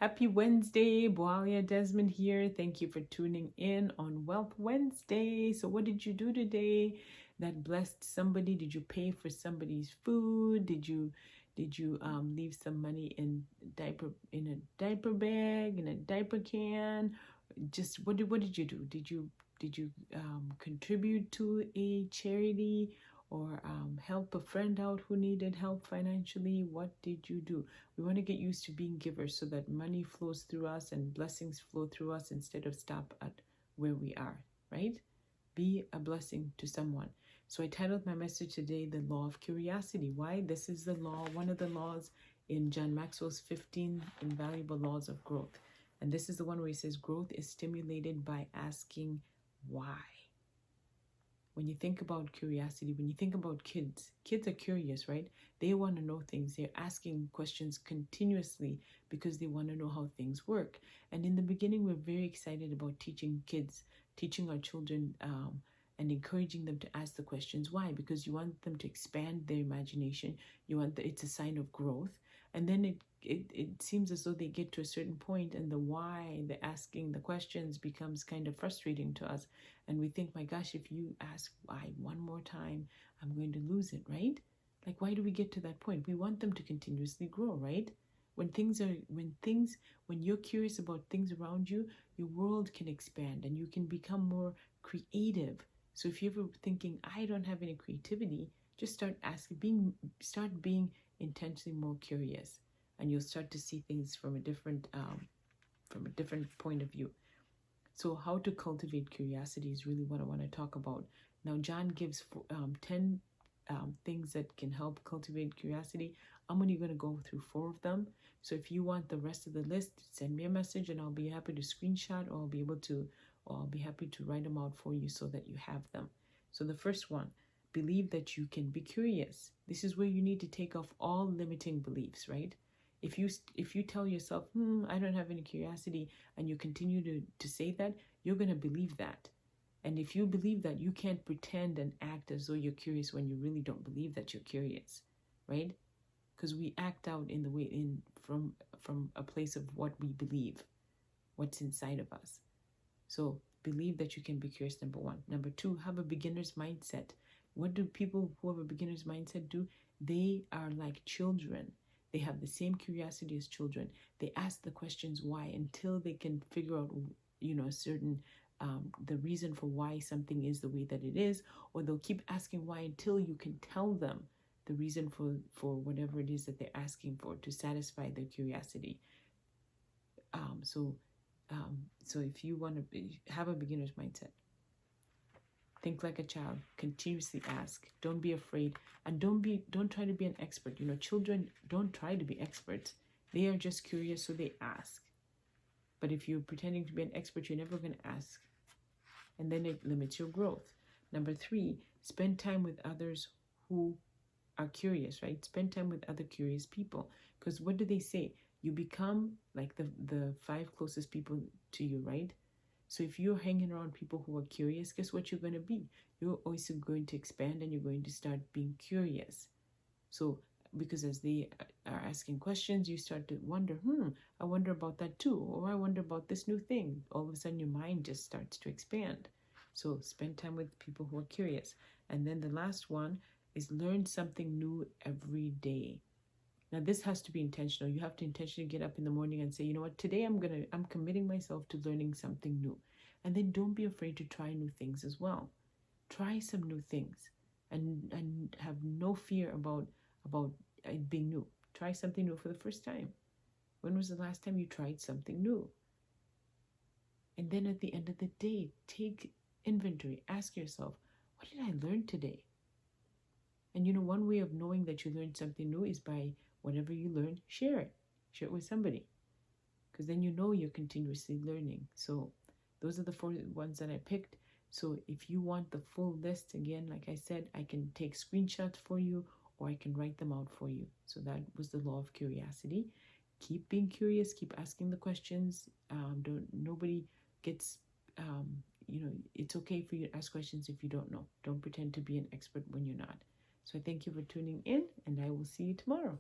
Happy Wednesday, Boalia Desmond here. Thank you for tuning in on Wealth Wednesday. So what did you do today that blessed somebody? Did you pay for somebody's food? Did you leave some money in a diaper bag, in a diaper can? Just what did you do? Did you contribute to a charity, or help a friend out who needed help financially? What did you do? We want to get used to being givers so that money flows through us and blessings flow through us instead of stop at where we are, right? Be a blessing to someone. So I titled my message today, The Law of Curiosity. Why? This is the law, one of the laws in John Maxwell's 15 Invaluable Laws of Growth. And this is the one where he says growth is stimulated by asking why. When you think about curiosity, when you think about kids are curious, right? They want to know things. They're asking questions continuously because they want to know how things work. And in the beginning, we're very excited about teaching our children, and encouraging them to ask the questions. Why? Because you want them to expand their imagination. It's a sign of growth. And then it seems as though they get to a certain point and the why, the asking the questions becomes kind of frustrating to us. And we think, my gosh, if you ask why one more time, I'm going to lose it, right? Like, why do we get to that point? We want them to continuously grow, right? When you're curious about things around you, your world can expand and you can become more creative. So if you're ever thinking, I don't have any creativity, just start being intentionally more curious, and you'll start to see things from a different point of view. So how to cultivate curiosity is really what I want to talk about. Now, John gives 10 things that can help cultivate curiosity. I'm only going to go through 4 of them. So if you want the rest of the list, send me a message and I'll be happy to screenshot, or I'll be happy to write them out for you so that you have them. So the first one, believe that you can be curious. This is where you need to take off all limiting beliefs, right? If you tell yourself, I don't have any curiosity, and you continue to say that, you're going to believe that. And if you believe that, you can't pretend and act as though you're curious when you really don't believe that you're curious, right? Because we act out in the way from a place of what we believe, what's inside of us. So believe that you can be curious, number 1. Number 2, have a beginner's mindset. What do people who have a beginner's mindset do? They are like children. They have the same curiosity as children. They ask the questions why until they can figure out, the reason for why something is the way that it is, or they'll keep asking why until you can tell them the reason for whatever it is that they're asking for to satisfy their curiosity. So if you want to have a beginner's mindset, think like a child, continuously ask, don't be afraid, and don't try to be an expert. Children don't try to be experts. They are just curious, so they ask. But if you're pretending to be an expert, you're never going to ask. And then it limits your growth. Number 3, spend time with others who are curious, right? Spend time with other curious people. Because what do they say? You become like the 5 closest people to you, right? So if you're hanging around people who are curious, guess what you're going to be? You're also going to expand and you're going to start being curious. So because as they are asking questions, you start to wonder, I wonder about that too. Or I wonder about this new thing. All of a sudden your mind just starts to expand. So spend time with people who are curious. And then the last one is learn something new every day. Now this has to be intentional. You have to intentionally get up in the morning and say, you know what, today I'm committing myself to learning something new. And then don't be afraid to try new things as well. Try some new things and have no fear about it being new. Try something new for the first time. When was the last time you tried something new? And then at the end of the day, take inventory. Ask yourself, what did I learn today? And one way of knowing that you learned something new is by whatever you learn, share it. Share it with somebody. Because then you're continuously learning. So those are the 4 ones that I picked. So if you want the full list, again, like I said, I can take screenshots for you, or I can write them out for you. So that was the law of curiosity. Keep being curious. Keep asking the questions. Nobody gets, it's okay for you to ask questions if you don't know. Don't pretend to be an expert when you're not. So thank you for tuning in, and I will see you tomorrow.